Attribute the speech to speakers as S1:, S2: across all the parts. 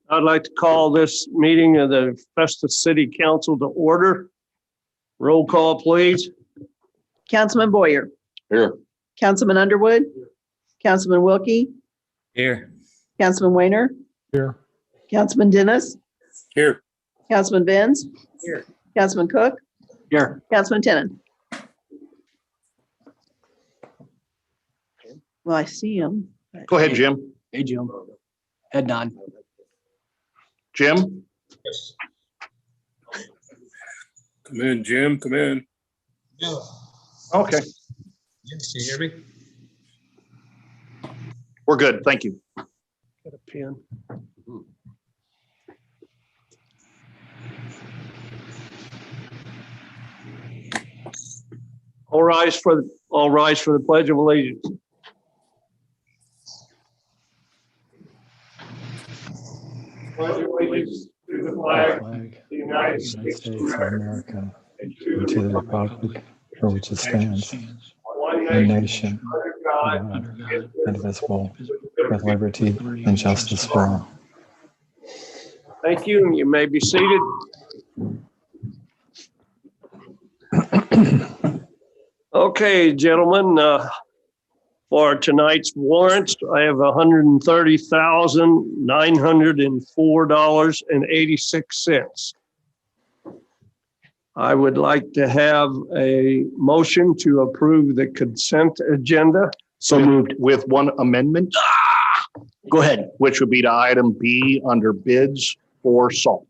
S1: I'd like to call this meeting of the Festus City Council to order. Roll call, please.
S2: Councilman Boyer.
S3: Here.
S2: Councilman Underwood. Councilman Wilkie.
S3: Here.
S2: Councilman Weiner.
S3: Here.
S2: Councilman Dennis.
S3: Here.
S2: Councilman Benz.
S3: Here.
S2: Councilman Cook.
S3: Here.
S2: Councilman Tenen. Well, I see him.
S4: Go ahead, Jim.
S5: Hey, Jim. Head nod.
S4: Jim?
S3: Yes. Come in, Jim. Come in.
S4: Okay,
S3: Can you hear me?
S4: we're good. Thank you.
S1: Got a pen. All rise for the Pledge of Allegiance. Pledge of allegiance to the flag of the United States of America and to
S6: the republic for which it stands,
S1: one
S6: one
S1: nation,
S6: nation,
S1: under God,
S6: indivisible, with liberty and justice for all.
S1: Thank you. You may be seated. Okay, gentlemen, for tonight's warrants, I have $130,904.86. I would like to have a motion to approve the consent agenda.
S4: So moved with one amendment,
S5: Go ahead.
S4: which would be to item B under bids for salt.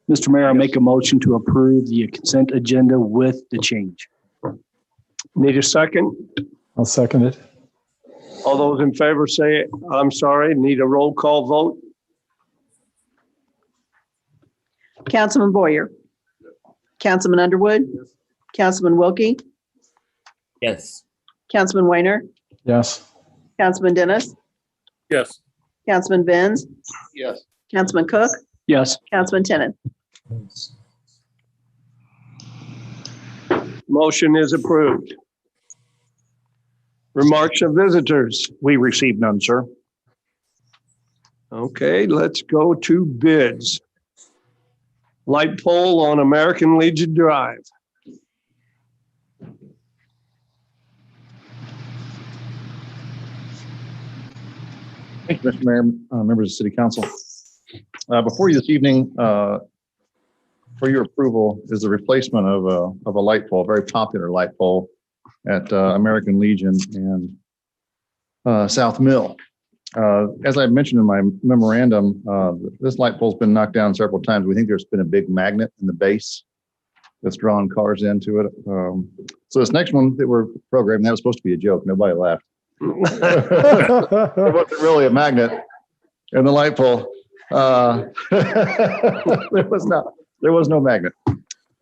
S5: Mr. Mayor, I make a motion to approve the consent agenda with the change.
S1: Need a second?
S6: I'll second it.
S1: All those in favor say, I'm sorry, need a roll call vote?
S2: Councilman Boyer. Councilman Underwood. Councilman Wilkie.
S3: Yes.
S2: Councilman Weiner.
S6: Yes.
S2: Councilman Dennis.
S3: Yes.
S2: Councilman Benz.
S4: Yes.
S2: Councilman Cook.
S5: Yes.
S2: Councilman Tenen.
S1: Motion is approved. Remarks of visitors.
S4: We received none, sir.
S1: Okay, let's go to bids. Light pole on American Legion Drive.
S7: Thank you, Mr. Mayor, members of the City Council. Before you this evening, for your approval is the replacement of a light pole, a very popular light pole at American Legion and South Mill. As I mentioned in my memorandum, this light pole's been knocked down several times. We think there's been a big magnet in the base that's drawn cars into it. So this next one that we're programming, that was supposed to be a joke. Nobody laughed. It wasn't really a magnet in the light pole. There was no magnet.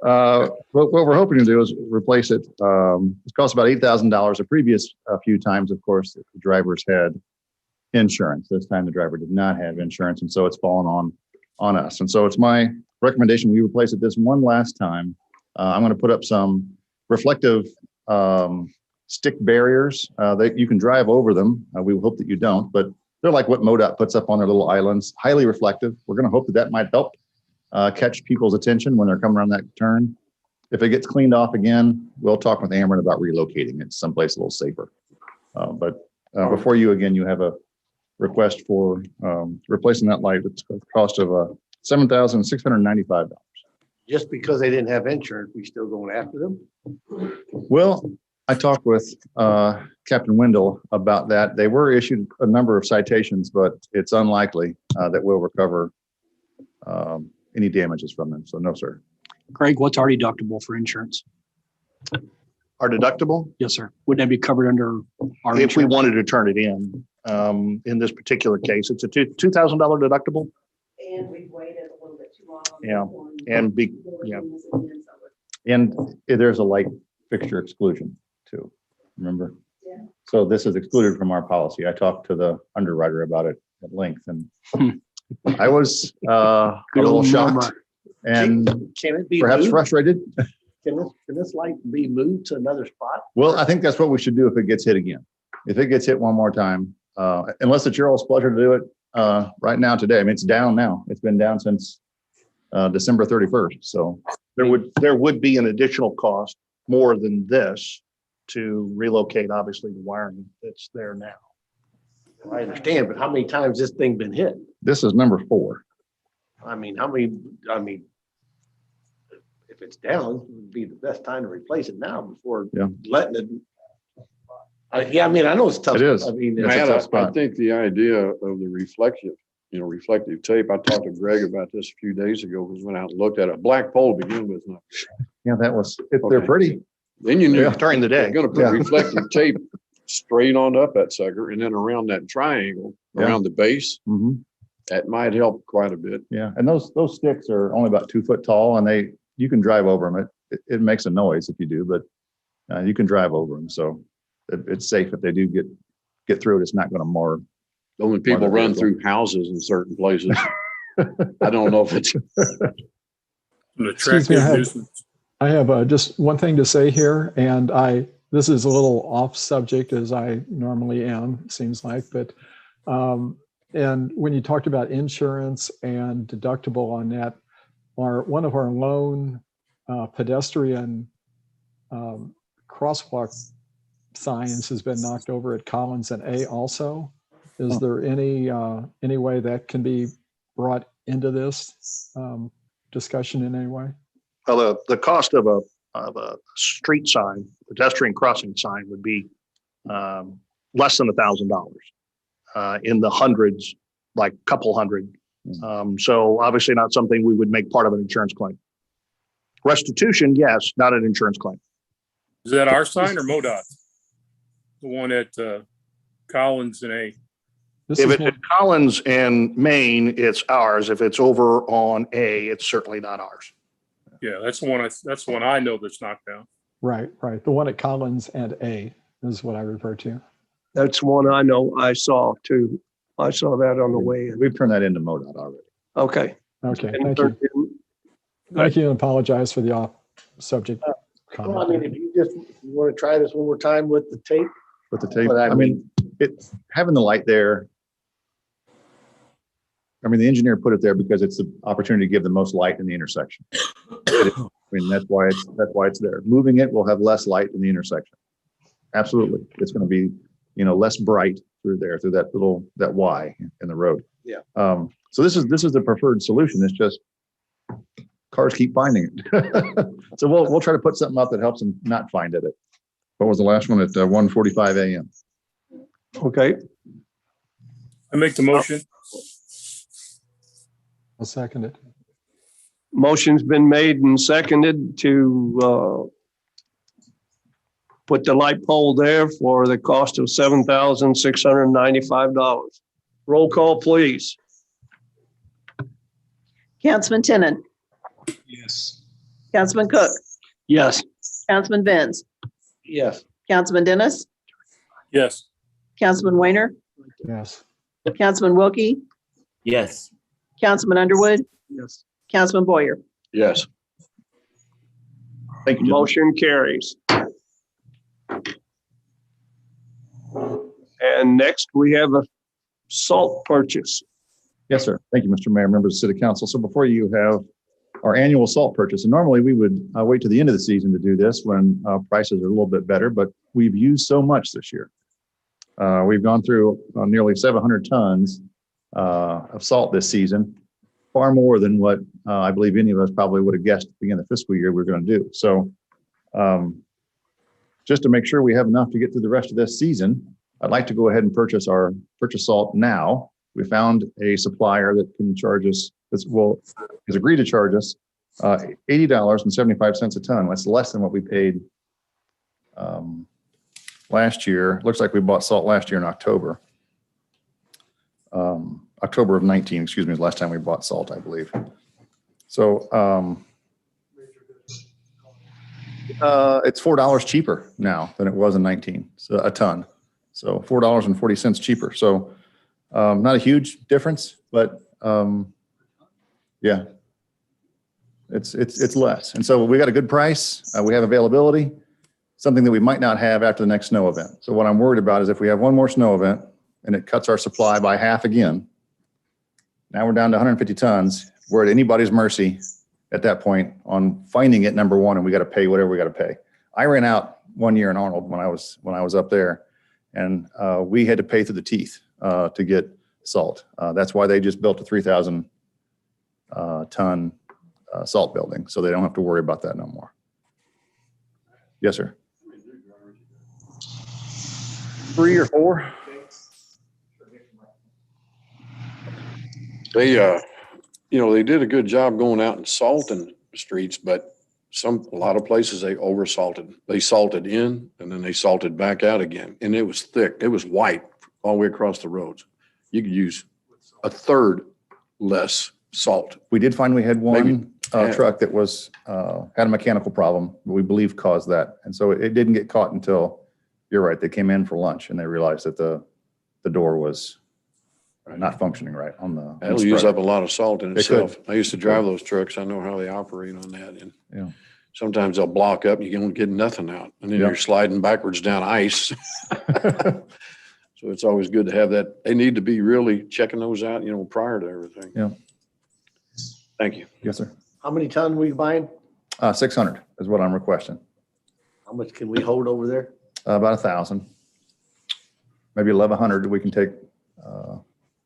S7: What we're hoping to do is replace it. It cost about $8,000. The previous few times, of course, the drivers had insurance. This time the driver did not have insurance, and so it's fallen on us. And so it's my recommendation we replace it this one last time. I'm going to put up some reflective stick barriers that you can drive over them. We hope that you don't, but they're like what MoDOT puts up on their little islands, highly reflective. We're going to hope that that might help catch people's attention when they're coming around that turn. If it gets cleaned off again, we'll talk with Ameren about relocating it someplace a little safer. But before you, again, you have a request for replacing that light. It's a cost of $7,695.
S8: Just because they didn't have insurance, we still going after them?
S7: Well, I talked with Captain Wendell about that. They were issued a number of citations, but it's unlikely that we'll recover any damages from them. So no, sir.
S5: Greg, what's our deductible for insurance?
S4: Our deductible,
S5: Yes, sir. Wouldn't that be covered under our
S4: if we
S5: insurance?
S4: wanted to turn it in this particular case, it's a $2,000 deductible.
S2: And we've waited a little bit too long.
S4: Yeah, and
S7: there's a light fixture exclusion too. Remember?
S2: Yeah.
S7: So this is excluded from our policy. I talked to the underwriter about it at length, and I was a
S5: Good
S7: little
S5: old
S7: shocked
S5: mama.
S7: and
S8: Can it be
S7: perhaps
S8: moved?
S7: frustrated.
S8: Can this light be moved to another spot?
S7: Well, I think that's what we should do if it gets hit again. If it gets hit one more time, unless it's your all's pleasure to do it, right now today. I mean, it's down now. It's been down since December 31st. So
S4: There would be an additional cost more than this to relocate, obviously, the wiring that's there now.
S8: I understand, but how many times this thing been hit?
S7: this is number 4.
S8: I mean, if it's down, it would be the best time to replace it now before
S7: Yeah.
S8: letting it. I mean, I know it's tough.
S7: It is.
S8: I mean,
S7: It's a
S9: Matt,
S7: tough
S9: I
S7: spot.
S9: think the idea of the reflective tape, I talked to Greg about this a few days ago, because went out and looked at it. A black pole to begin with. Not-
S7: Yeah, they're
S9: Okay.
S7: pretty.
S9: Then you knew
S7: Yeah.
S4: During the
S9: they're
S4: day.
S9: gonna put
S7: Yeah.
S9: reflective tape straight on up that sucker, and then around that triangle,
S7: Yeah.
S9: around the base,
S7: Mhm.
S9: that might help quite a bit.
S7: Yeah, and those sticks are only about 2 foot tall, and you can drive over them. It makes a noise if you do, but you can drive over them. So it's safe if they do get through it. It's not going to mar.
S9: Only people
S7: Wonderful.
S9: run through houses in certain places. I don't know if it's,
S3: An
S1: Excuse me,
S3: attractive
S1: I have-
S3: nuisance.
S1: I have just one thing to say here, and this is a little off subject as I normally am, it seems like, but and when you talked about insurance and deductible on that, one of our lone pedestrian crosswalk signs has been knocked over at Collins and A also. Is there any way that can be brought into this discussion in any way?
S4: Well, the cost of a street sign, pedestrian crossing sign would be less than $1,000, in the hundreds, like couple hundred. So obviously not something we would make part of an insurance claim. Restitution, yes, not an insurance claim.
S3: Is that our sign or MoDOT? The one at Collins and A.
S1: This
S4: If
S1: is
S4: it's
S1: more-
S4: at Collins and Maine, it's ours. If it's over on A, it's certainly not ours.
S3: Yeah, that's the one I know that's knocked down.
S1: right. The one at Collins and A is what I refer to.
S10: That's one I know I saw too. I saw that on the way in.
S7: We've turned that into MoDOT already.
S10: Okay.
S1: Okay,
S10: And
S1: thank you.
S10: thirteen-
S1: Thank you, and apologize for the off subject
S8: well, I
S1: comment.
S8: mean, if you want to try this one more time with the tape.
S7: With the tape,
S8: But
S7: I mean, having the light there. I mean, the engineer put it there because it's the opportunity to give the most light in the intersection. I mean, that's why it's there. Moving it will have less light in the intersection. Absolutely. It's going to be, less bright through that Y in the road.
S8: Yeah.
S7: So this is the preferred solution. It's just cars keep finding it. So we'll try to put something up that helps them not find it. What was the last one at 1:45 a.m.?
S10: Okay,
S3: I make the motion.
S1: I'll second it.
S10: motion's been made and seconded to put the light pole there for the cost of $7,695. Roll call, please.
S2: Councilman Tinnen,
S5: Yes.
S2: Councilman Cook,
S10: Yes.
S2: Councilman Benz,
S8: Yes.
S2: Councilman Dennis,
S3: Yes.
S2: Councilman Weiner,
S1: Yes.
S2: Councilman Wilkie,
S3: Yes.
S2: Councilman Underwood,
S10: Yes.
S2: Councilman Boyer.
S9: yes.
S7: Thank you. gentlemen.
S10: Motion carries. And next we have a salt purchase.
S7: Yes, sir. Thank you, Mr. Mayor, members of the City Council. So before you have our annual salt purchase, and normally we would wait to the end of the season to do this when prices are a little bit better, but we've used so much this year. We've gone through nearly 700 tons of salt this season, far more than what I believe any of us probably would have guessed at the beginning of the fiscal year we were going to do. So just to make sure we have enough to get through the rest of this season, I'd like to go ahead and purchase salt now. We found a supplier that can charge us, has agreed to charge us $80.75 a ton. That's less than what we paid last year. Looks like we bought salt last year in October. October of 19, excuse me, is the last time we bought salt, I believe. So it's $4 cheaper now than it was in 19, so a ton. So $4.40 cheaper. So not a huge difference, but yeah, it's less. And so we got a good price. We have availability, something that we might not have after the next snow event. So what I'm worried about is if we have one more snow event and it cuts our supply by half again, Now we're down to 150 tons. We're at anybody's mercy at that point on finding it, number one, and we got to pay whatever we got to pay. I ran out one year in Arnold when I was up there, and we had to pay through the teeth to get salt. That's why they just built a 3,000 ton salt building, so they don't have to worry about that no more. Yes, sir. 3 or 4.
S9: They, they did a good job going out and salting the streets, but a lot of places they over salted. They salted in and then they salted back out again. And it was thick. It was white all the way across the roads. You could use a third less salt.
S7: We did find we had one
S9: Maybe.
S7: truck that was had a mechanical problem that we believe caused that. And so it didn't get caught until, you're right, they came in for lunch and they realized that the door was not functioning right on the.
S9: That'll use up a lot of salt in
S7: It could.
S9: itself. I used to drive those trucks. I know how they operate on that. And
S7: Yeah.
S9: sometimes they'll block up and you don't get nothing out. And then
S7: Yeah.
S9: you're sliding backwards down ice. So it's always good to have that. They need to be really checking those out, prior to everything.
S7: Yeah.
S9: Thank you.
S7: Yes, sir.
S8: How many tons we buying?
S7: 600 is what I'm requesting.
S8: How much can we hold over there?
S7: About 1,000, maybe 1,100. We can take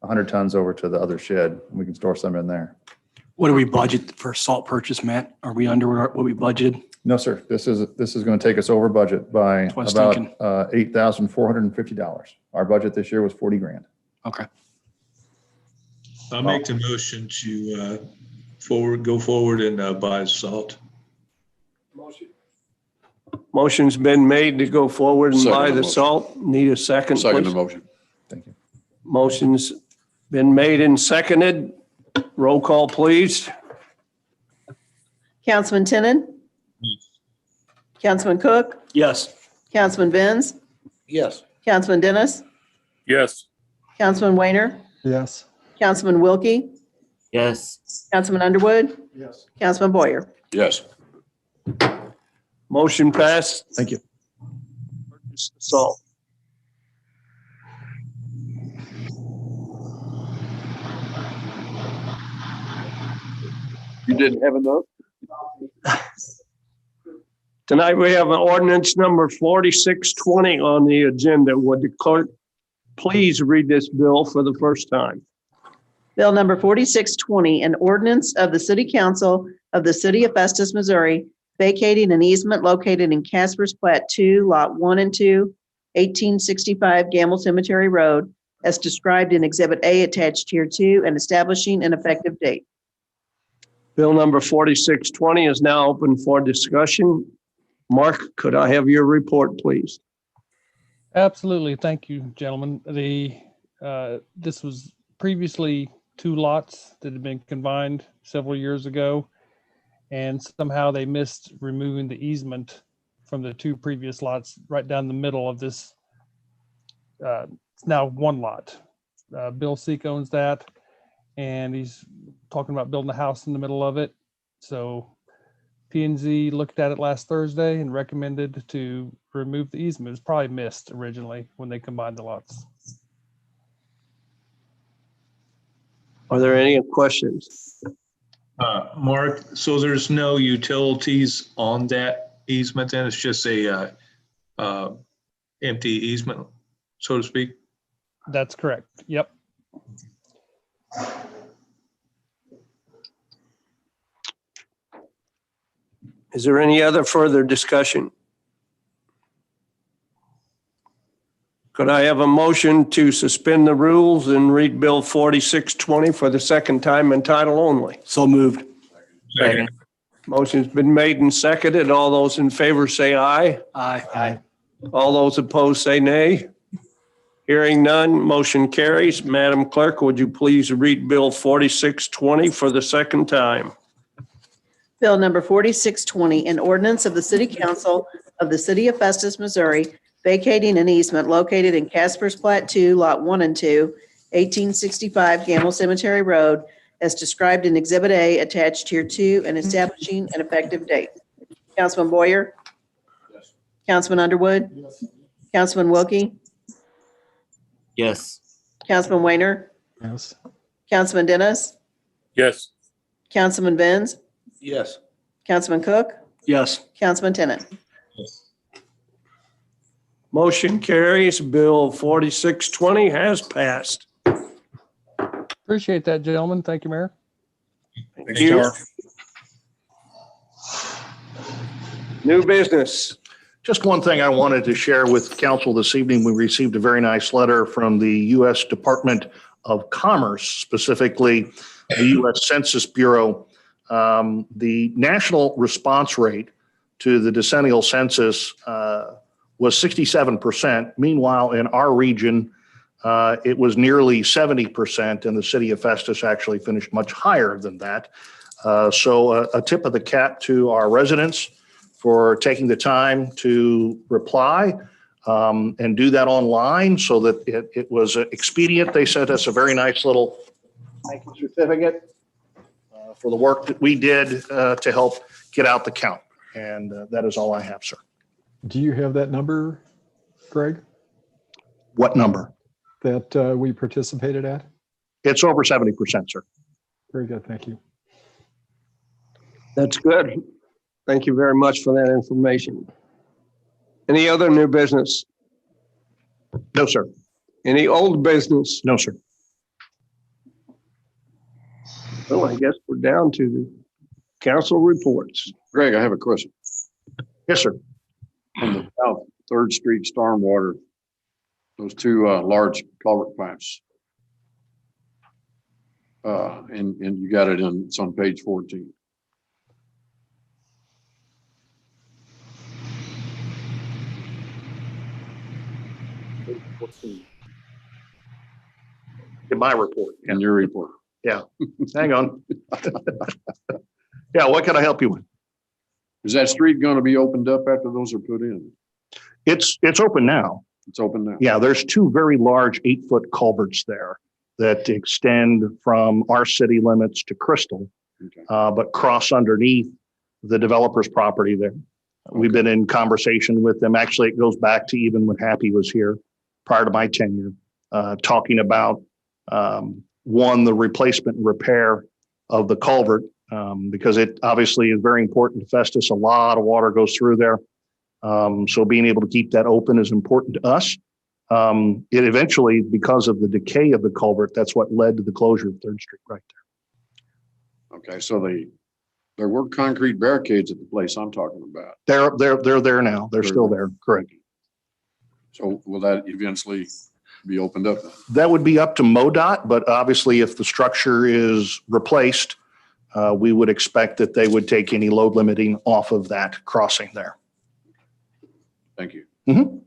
S7: 100 tons over to the other shed and we can store some in there.
S5: What do we budget for salt purchase, Matt? Are we under what we budgeted?
S7: No, sir. This is going to take us over budget by
S5: That's what I was
S7: about
S5: thinking.
S7: $8,450. Our budget this year was 40 grand.
S5: Okay.
S11: I'll make the motion to go forward and buy salt.
S10: Motion's been made to go forward and
S9: Second
S10: buy
S9: the
S10: the
S9: motion.
S10: salt. Need a second,
S9: Second the
S10: please.
S9: motion.
S7: Thank you.
S10: Motion's been made and seconded. Roll call, please.
S2: Councilman Tinnin, Councilman Cook,
S10: Yes.
S2: Councilman Benz,
S8: Yes.
S2: Councilman Dennis,
S3: Yes.
S2: Councilman Weiner,
S1: Yes.
S2: Councilman Wilkie,
S12: Yes.
S2: Councilman Underwood,
S8: Yes.
S2: Councilman Boyer.
S9: Yes.
S10: Motion passed.
S7: Thank you.
S10: Purchase the salt.
S9: You didn't have enough?
S10: Tonight, we have an ordinance number 4620 on the agenda. Would the clerk please read this bill for the first time?
S2: Bill number 4620, an ordinance of the City Council of the City of Festus, Missouri, vacating an easement located in Casper's Plat 2, Lot 1 and 2, 1865 Gamble Cemetery Road, as described in Exhibit A attached here to, and establishing an effective date.
S10: Bill number 4620 is now open for discussion. Mark, could I have your report, please?
S13: Absolutely. Thank you, gentlemen. This was previously 2 lots that had been combined several years ago, and somehow they missed removing the easement from the 2 previous lots right down the middle of this. It's now 1 lot. Bill Seek owns that, and he's talking about building a house in the middle of it. So P&Z looked at it last Thursday and recommended to remove the easement. It was probably missed originally when they combined the lots.
S10: Are there any questions?
S11: Mark, so there's no utilities on that easement then? It's just a empty easement, so to speak?
S13: That's correct. Yep.
S10: Is there any other further discussion? Could I have a motion to suspend the rules and read Bill 4620 for the second time in title only?
S5: So moved.
S11: Second.
S10: Motion's been made and seconded. All those in favor say aye.
S5: Aye.
S10: All those opposed say nay. Hearing none, motion carries. Madam Clerk, would you please read Bill 4620 for the second time?
S2: Bill number 4620, an ordinance of the City Council of the City of Festus, Missouri, vacating an easement located in Casper's Plat 2, Lot 1 and 2, 1865 Gamble Cemetery Road, as described in Exhibit A attached here to, and establishing an effective date. Councilman Boyer?
S9: Yes.
S2: Councilman Underwood?
S8: Yes.
S2: Councilman Wilkie?
S12: Yes.
S2: Councilman Weiner?
S1: Yes.
S2: Councilman Dennis,
S3: Yes.
S2: Councilman Benz,
S10: Yes.
S2: Councilman Cook,
S5: Yes.
S2: Councilman Tennant.
S10: Motion carries. Bill 4620 has passed.
S13: Appreciate that, gentlemen. Thank you, Mayor.
S10: Thank you. New business.
S4: Just one thing I wanted to share with council this evening. We received a very nice letter from the U.S. Department of Commerce, specifically the U.S. Census Bureau. The national response rate to the decennial census was 67%. Meanwhile, in our region, it was nearly 70%, and the city of Festus actually finished much higher than that. So a tip of the cap to our residents for taking the time to reply and do that online so that it was expedient. They sent us a very nice little thank you certificate for the work that we did to help get out the count. And that is all I have, sir.
S1: Do you have that number, Greg,
S4: What number?
S1: that we participated at?
S4: It's over 70%, sir.
S1: Very good. Thank you.
S10: That's good. Thank you very much for that information. Any other new business?
S4: No, sir.
S10: Any old business?
S4: No, sir.
S10: Well, I guess we're down to the council reports.
S9: Greg, I have a question.
S4: Yes, sir.
S9: On the South Third Street stormwater, those two large culvert pipes. And you got it it's on page 14.
S4: In my report.
S9: In your report.
S4: Yeah. Hang on. Yeah. What can I help you with?
S9: Is that street going to be opened up after those are put in?
S4: It's open now.
S9: It's open now.
S4: Yeah. There's two very large 8-foot culverts there that extend from our city limits to Crystal,
S9: Okay.
S4: but cross underneath the developer's property there. We've been in conversation with them. Actually, it goes back to even when Happy was here prior to my tenure, talking about the replacement and repair of the culvert, because it obviously is very important to Festus. A lot of water goes through there. So being able to keep that open is important to us. It eventually, because of the decay of the culvert, that's what led to the closure of 3rd Street right there.
S9: Okay. So there were concrete barricades at the place I'm talking about.
S4: They're there now. They're still there. Correct.
S9: So will that eventually be opened up?
S4: That would be up to MoDOT, but obviously if the structure is replaced, we would expect that they would take any load limiting off of that crossing there.
S9: Thank you.
S4: Mm-hmm.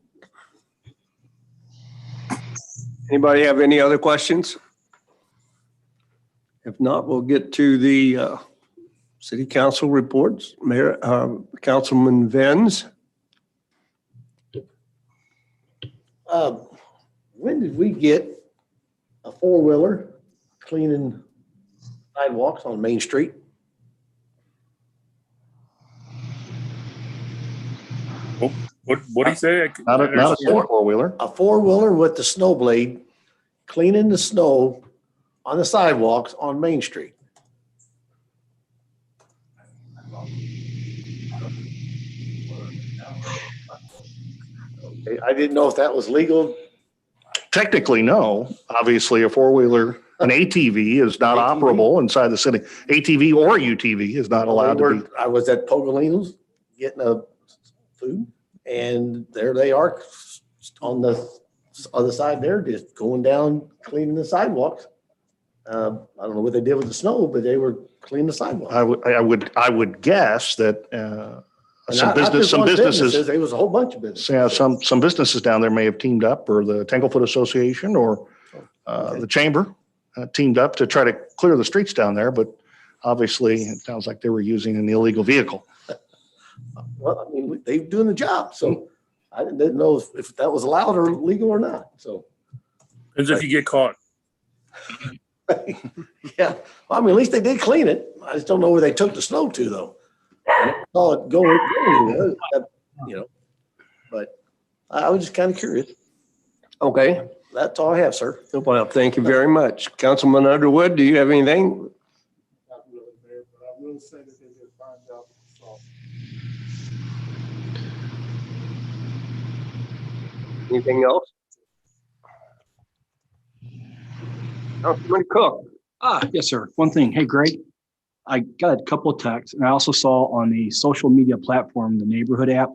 S10: Anybody have any other questions? If not, we'll get to the city council reports. Mayor, Councilman Venz.
S8: When did we get a 4-wheeler cleaning sidewalks on Main Street?
S3: What do you say?
S4: Not a 4-wheeler.
S8: A 4-wheeler with the snow blade cleaning the snow on the sidewalks on Main Street. I didn't know if that was legal.
S4: Technically, no. Obviously, a 4-wheeler, an ATV is not
S8: ATV?
S4: operable inside the city. ATV or UTV is not allowed to be.
S8: I was at Pogolino's getting a food, and there they are on the other side there, just going down, cleaning the sidewalks. I don't know what they did with the snow, but they were cleaning the sidewalk.
S4: I would guess that some businesses.
S8: There was a whole bunch of businesses.
S4: Yeah, some businesses down there may have teamed up, or the Tanglefoot Association or the chamber teamed up to try to clear the streets down there. But obviously, it sounds like they were using an illegal vehicle.
S8: Well, I mean, they're doing the job, so I didn't know if that was allowed or legal or not. So,
S3: As if you get caught.
S8: yeah, well, I mean, at least they did clean it. I just don't know where they took the snow to, though. I never saw it going, but I was just kind of curious.
S10: Okay.
S8: That's all I have, sir.
S10: Well, thank you very much. Councilman Underwood, do you have anything?
S3: Not really, Mayor, but I will say that they did a fine job with the salt.
S10: Anything else? Councilman Cook.
S5: Yes, sir. One thing. Hey, Greg, I got a couple of texts and I also saw on the social media platform, the neighborhood app,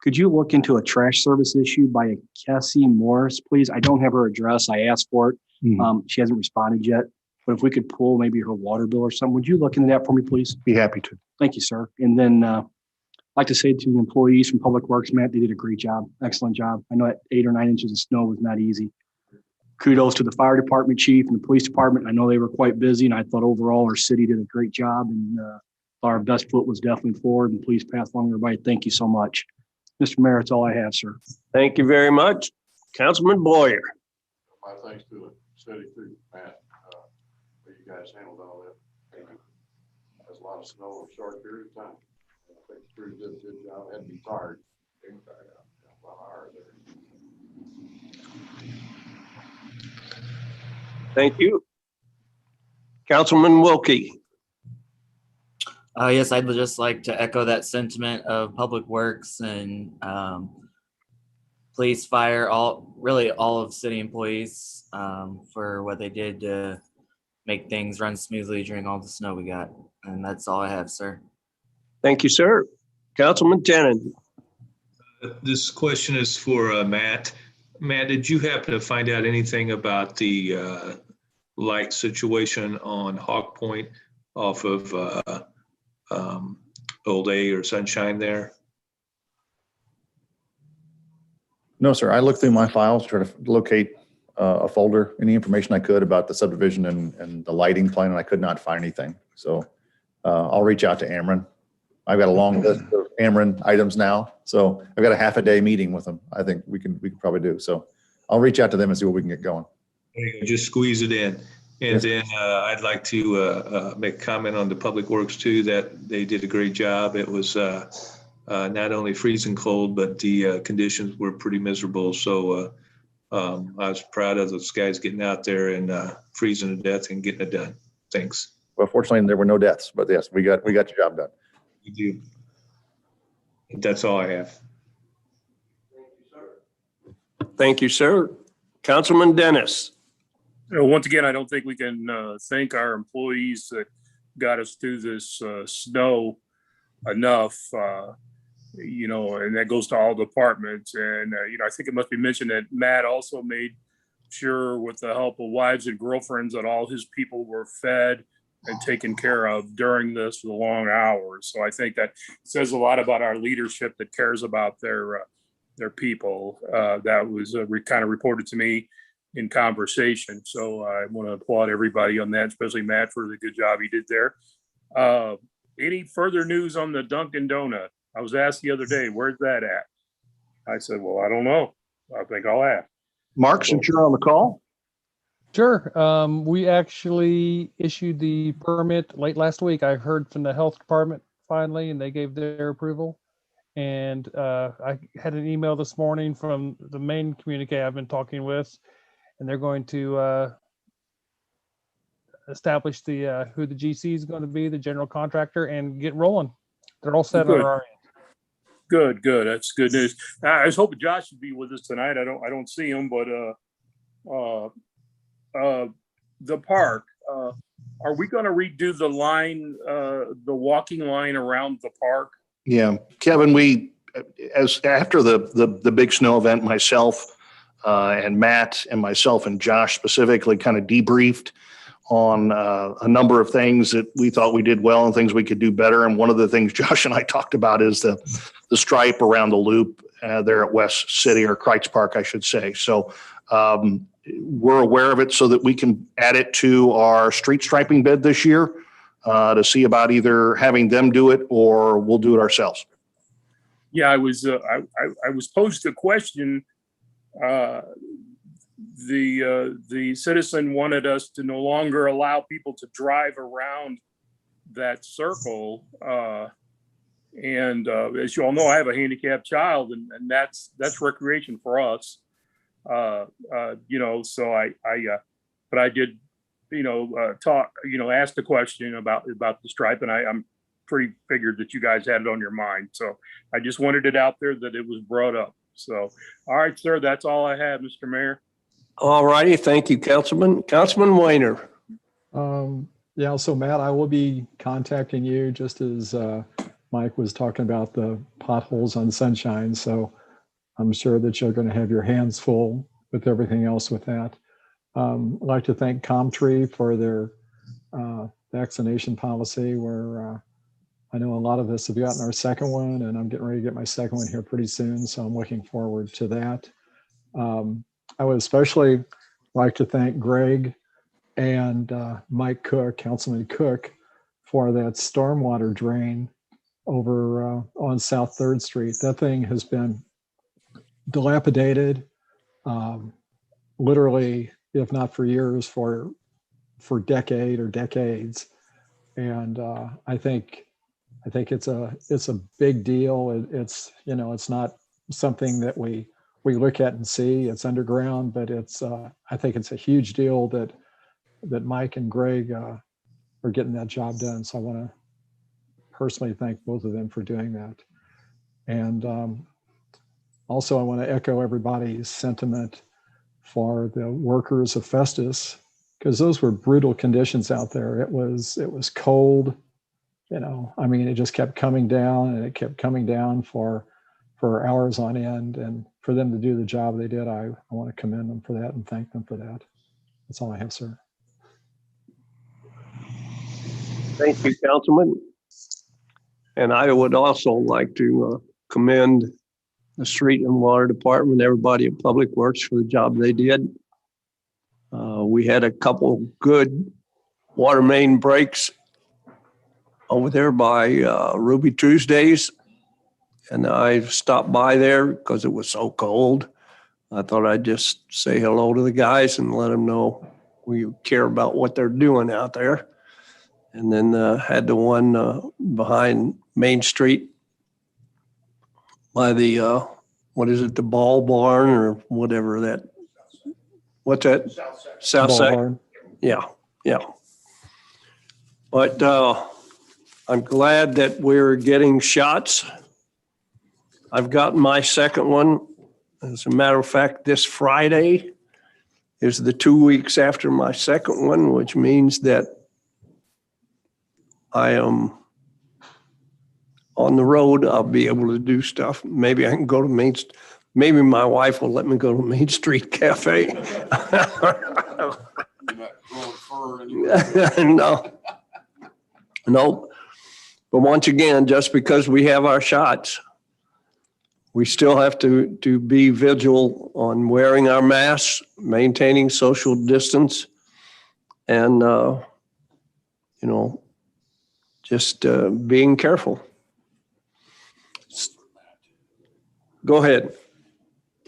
S5: could you look into a trash service issue by a Cassie Morris, please? I don't have her address. I asked for it. She hasn't responded yet, but if we could pull maybe her water bill or something, would you look into that for me, please?
S4: Be happy to.
S5: Thank you, sir. And then I'd like to say to the employees from Public Works, Matt, they did a great job, excellent job. I know that 8 or 9 inches of snow was not easy. Kudos to the fire department chief and the police department. I know they were quite busy, and I thought overall our city did a great job, and our best foot was definitely forward, and please pass along everybody. Thank you so much. Mr. Mayor, that's all I have, sir.
S10: Thank you very much. Councilman Boyer.
S9: My thanks to the city too, Matt, that you guys handled all that. There's a lot of snow in a short period of time. I think the crew did a good job. Had to be tired. They were tired out. A lot of hours there.
S10: Thank you. Councilman Wilkie.
S12: Yes, I'd just like to echo that sentiment of Public Works and police, fire, really all of city employees for what they did to make things run smoothly during all the snow we got. And that's all I have, sir.
S10: Thank you, sir. Councilman Tenen.
S11: This question is for Matt. Matt, did you happen to find out anything about the light situation on Hawk Point off of Old A or Sunshine there?
S7: No, sir. I looked through my files, try to locate a folder, any information I could about the subdivision and the lighting plan, and I could not find anything. So I'll reach out to Ameren. I've got a long list of Ameren items now, so I've got a half a day meeting with them. I think we can probably do. So I'll reach out to them and see what we can get going.
S11: There you go. Just squeeze it in. And then I'd like to make a comment on the Public Works too, that they did a great job. It was not only freezing cold, but the conditions were pretty miserable. So I was proud of those guys getting out there and freezing to death and getting it done. Thanks.
S7: Well, fortunately, there were no deaths, but yes, we got your job done.
S11: You do. That's all I have.
S10: Thank you, sir. Councilman Dennis.
S3: Once again, I don't think we can thank our employees that got us through this snow enough, and that goes to all departments. And, I think it must be mentioned that Matt also made sure with the help of wives and girlfriends that all his people were fed and taken care of during the long hours. So I think that says a lot about our leadership that cares about their people. That was kind of reported to me in conversation. So I want to applaud everybody on that, especially Matt for the good job he did there. Any further news on the Dunkin' Donut? I was asked the other day, where's that at? I said, well, I don't know. I think I'll ask.
S4: Mark, since you're on the call.
S13: Sure. We actually issued the permit late last week. I heard from the health department finally, and they gave their approval. And I had an email this morning from the main communique I've been talking with, and they're going to establish the who the GC is going to be, the general contractor, and get rolling. They're all set on our end.
S3: Good. That's good news. I was hoping Josh would be with us tonight. I don't see him, but the park. Are we going to redo the line, the walking line around the park?
S4: Yeah, Kevin, after the big snow event, myself and Matt and myself and Josh specifically kind of debriefed on a number of things that we thought we did well and things we could do better. And one of the things Josh and I talked about is the stripe around the loop there at West City, or Kreitz Park, I should say. So we're aware of it so that we can add it to our street striping bid this year to see about either having them do it or we'll do it ourselves.
S3: Yeah, I was posed a question. The citizen wanted us to no longer allow people to drive around that circle. And as you all know, I have a handicapped child, and that's recreation for us. So but I did, talk, ask the question about the stripe, and I'm pretty figured that you guys had it on your mind. So I just wanted it out there that it was brought up. So, all right, sir, that's all I have, Mr. Mayor.
S10: All righty. Thank you, Councilman. Councilman Weiner.
S1: Yeah, so Matt, I will be contacting you just as Mike was talking about the potholes on Sunshine. So I'm sure that you're going to have your hands full with everything else with that. I'd like to thank Comtree for their vaccination policy, where I know a lot of us have gotten our second one, and I'm getting ready to get my second one here pretty soon. So I'm looking forward to that. I would especially like to thank Greg and Mike Cook, Councilman Cook, for that stormwater drain over on South 3rd Street. That thing has been dilapidated, literally, if not for years, for decades. And I think it's a big deal. It's not something that we look at and see. It's underground, but I think it's a huge deal that Mike and Greg are getting that job done. So I want to personally thank both of them for doing that. And also I want to echo everybody's sentiment for the workers of Festus, because those were brutal conditions out there. It was cold, it just kept coming down, and it kept coming down for hours on end. And for them to do the job they did, I want to commend them for that and thank them for that. That's all I have, sir.
S10: Thank you, Councilman. And I would also like to commend the Street and Water Department, everybody at Public Works for the job they did. We had a couple good water main breaks over there by Ruby Tuesdays. And I stopped by there because it was so cold. I thought I'd just say hello to the guys and let them know we care about what they're doing out there. And then had the one behind Main Street by the, the Ball Barn or whatever that, what's that? South Side. Yeah. But I'm glad that we're getting shots. I've gotten my second one. As a matter of fact, this Friday is the 2 weeks after my second one, which means that I am on the road. I'll be able to do stuff. Maybe I can go to maybe my wife will let me go to Main Street Cafe. No. But once again, just because we have our shots, we still have to be vigilant on wearing our masks, maintaining social distance, and, just being careful. Go ahead.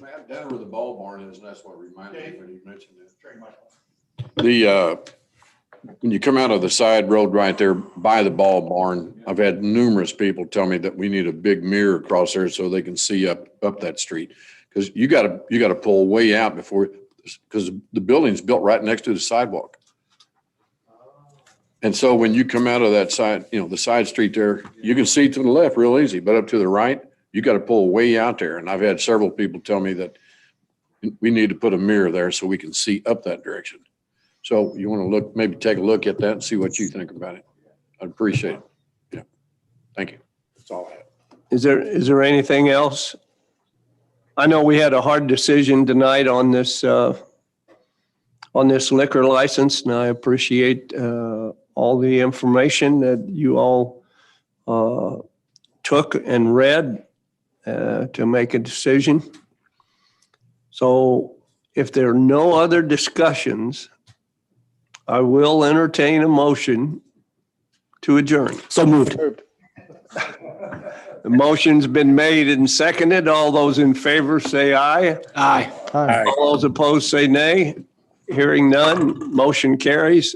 S9: Man, down where the Ball Barn is, and that's what reminded me when you mentioned it. When you come out of the side road right there by the Ball Barn, I've had numerous people tell me that we need a big mirror across there so they can see up that street. Because you got to pull way out because the building's built right next to the sidewalk. And so when you come out of that side, the side street there, you can see to the left real easy, but up to the right, you got to pull way out there. And I've had several people tell me that we need to put a mirror there so we can see up that direction. So you want to maybe take a look at that and see what you think about it. I'd appreciate it. Yeah. Thank you. That's all I have.
S10: Is there anything else? I know we had a hard decision tonight on this liquor license, and I appreciate all the information that you all took and read to make a decision. So if there are no other discussions, I will entertain a motion to adjourn.
S5: So moved.
S10: The motion's been made and seconded. All those in favor say aye.
S5: Aye.
S10: All those opposed say nay. Hearing none, motion carries.